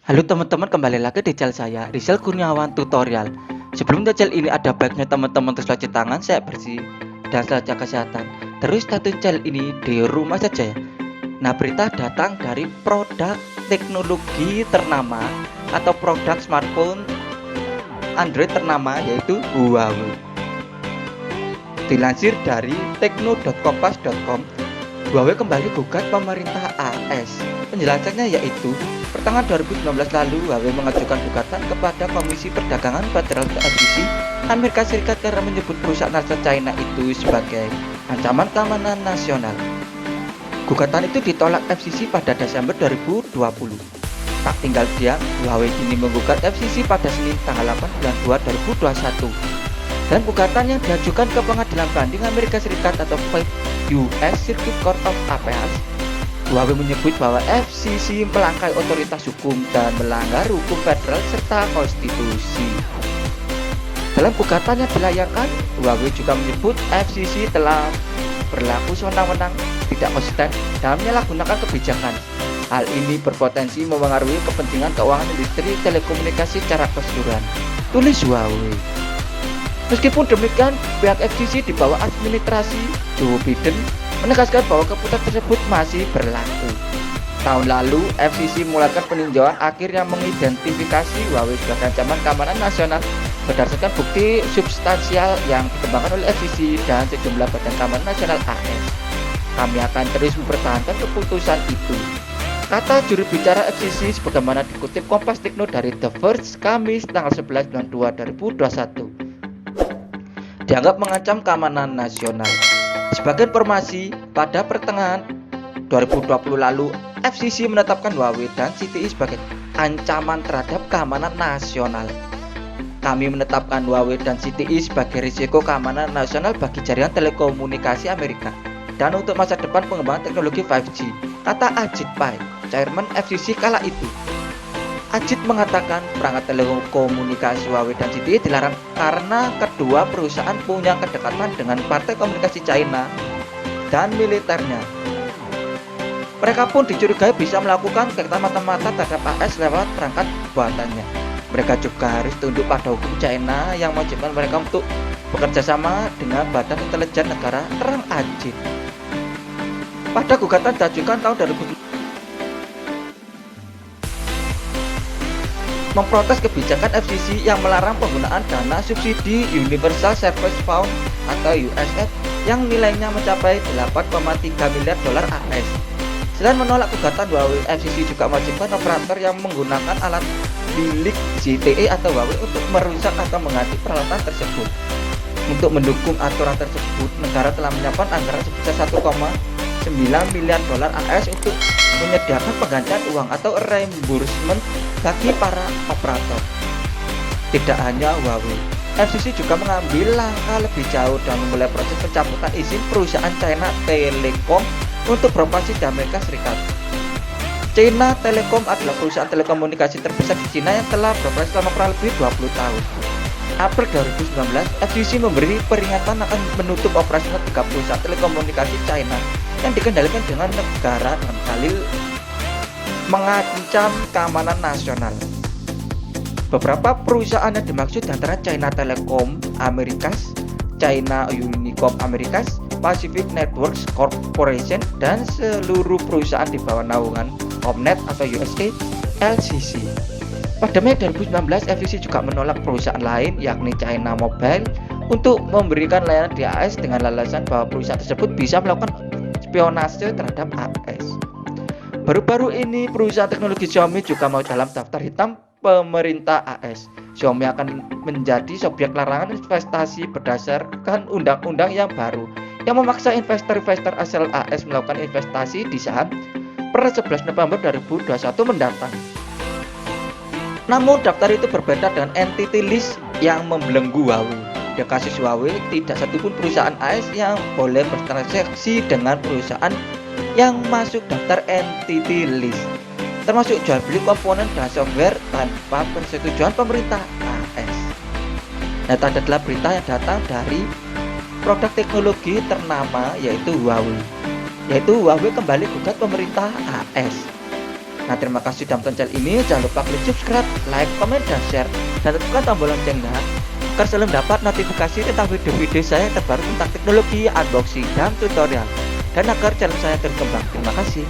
Halo teman-teman, kembali lagi di channel saya, Rizal Kurniawan Tutorial. Sebelum channel ini ada baiknya teman-teman terus cuci tangan, saya bersih dan jaga kesehatan. Terus status channel ini di rumah saja ya. Nah, berita datang dari produk teknologi ternama atau produk smartphone Android ternama, yaitu Huawei. Dilansir dari tekno.kompas.com, Huawei kembali gugat pemerintah AS. Penjelasannya yaitu, pertengahan 2019 lalu Huawei mengajukan gugatan kepada Komisi Perdagangan Federal FTC Amerika Serikat karena menyebut perusahaan asal China itu sebagai ancaman keamanan nasional. Gugatan itu ditolak FCC pada Desember 2020. Tak tinggal diam, Huawei kini menggugat FCC pada Senin tanggal 8 bulan 2 2021. Dan gugatan yang diajukan ke Pengadilan Banding Amerika Serikat atau US Circuit Court of Appeals, Huawei menyebut bahwa FCC melangkahi otoritas hukum dan melanggar hukum federal serta konstitusi. Dalam gugatan yang dilayangkan, Huawei juga menyebut FCC telah berlaku sewenang-wenang, tidak konsisten, dan menyalahgunakan kebijakan. Hal ini berpotensi mempengaruhi kepentingan keuangan industri telekomunikasi secara keseluruhan, tulis Huawei. Meskipun demikian, pihak FCC di bawah administrasi Joe Biden menegaskan bahwa keputusan tersebut masih berlaku. Tahun lalu, FCC mengeluarkan peninjauan akhir yang mengidentifikasi Huawei sebagai ancaman keamanan nasional berdasarkan bukti substansial yang dikembangkan oleh FCC dan sejumlah badan keamanan nasional AS. Kami akan terus mempertahankan keputusan itu, kata juru bicara FCC sebagaimana dikutip Kompas Tekno dari The Verge Kamis tanggal 11 bulan 2 2021. Dianggap mengancam keamanan nasional. Sebagai informasi, pada pertengahan 2020 lalu, FCC menetapkan Huawei dan ZTE sebagai ancaman terhadap keamanan nasional. Kami menetapkan Huawei dan ZTE sebagai risiko keamanan nasional bagi jaringan telekomunikasi Amerika dan untuk masa depan pengembangan teknologi 5G, kata Ajit Pai, Chairman FCC kala itu. Ajit mengatakan perangkat telekomunikasi Huawei dan ZTE dilarang karena kedua perusahaan punya kedekatan dengan partai komunikasi China dan militernya. Mereka pun dicurigai bisa melakukan kegiatan mata-mata terhadap AS lewat perangkat buatannya. Mereka juga harus tunduk pada hukum China yang mewajibkan mereka untuk bekerja sama dengan badan intelijen negara, terang Ajit. Pada gugatan diajukan tahun 2000 memprotes kebijakan FCC yang melarang penggunaan dana subsidi Universal Service Fund atau USF yang nilainya mencapai 8,3 miliar dolar AS. Selain menolak gugatan, Huawei, FCC juga mewajibkan operator yang menggunakan alat milik ZTE atau Huawei untuk merusak atau mengganti peralatan tersebut. Untuk mendukung aturan tersebut, negara telah menyiapkan anggaran sebesar 1,9 miliar dolar AS untuk menyediakan penggantian uang atau reimbursement bagi para operator. Tidak hanya Huawei, FCC juga mengambil langkah lebih jauh dan memulai proses pencabutan izin perusahaan China Telecom untuk beroperasi di Amerika Serikat. China Telecom adalah perusahaan telekomunikasi terbesar di China yang telah beroperasi selama kurang lebih 20 tahun. April 2019, FCC memberi peringatan akan menutup operasional 3 perusahaan telekomunikasi China yang dikendalikan dengan negara dalam dalil mengancam keamanan nasional. Beberapa perusahaan yang dimaksud antara China Telecom Americas, China Unicom Americas, Pacific Networks Corporation, dan seluruh perusahaan di bawah naungan Comnet atau USA LCC. Pada Mei 2019, FCC juga menolak perusahaan lain yakni China Mobile untuk memberikan layanan di AS dengan alasan bahwa perusahaan tersebut bisa melakukan spionase terhadap AS. Baru-baru ini perusahaan teknologi Xiaomi juga mau dalam daftar hitam pemerintah AS. Xiaomi akan menjadi subjek larangan investasi berdasarkan undang-undang yang baru yang memaksa investor-investor asal AS melakukan investasi di saham per 11 November 2021 mendatang. Namun daftar itu berbeda dengan entity list yang membelenggu Huawei. Di kasus Huawei, tidak satupun perusahaan AS yang boleh bertransaksi dengan perusahaan yang masuk daftar entity list, termasuk jual beli komponen dan software tanpa persetujuan pemerintah AS. Nah, tadi adalah berita yang datang dari produk teknologi ternama yaitu Huawei. Huawei kembali gugat pemerintah AS. Nah, terima kasih sudah menonton channel ini. Jangan lupa klik subscribe, like, komen, dan share, dan tekan tombol loncengnya agar selalu mendapat notifikasi tentang video-video saya terbaru tentang teknologi, unboxing, dan tutorial, dan agar channel saya terus berkembang. Terima kasih.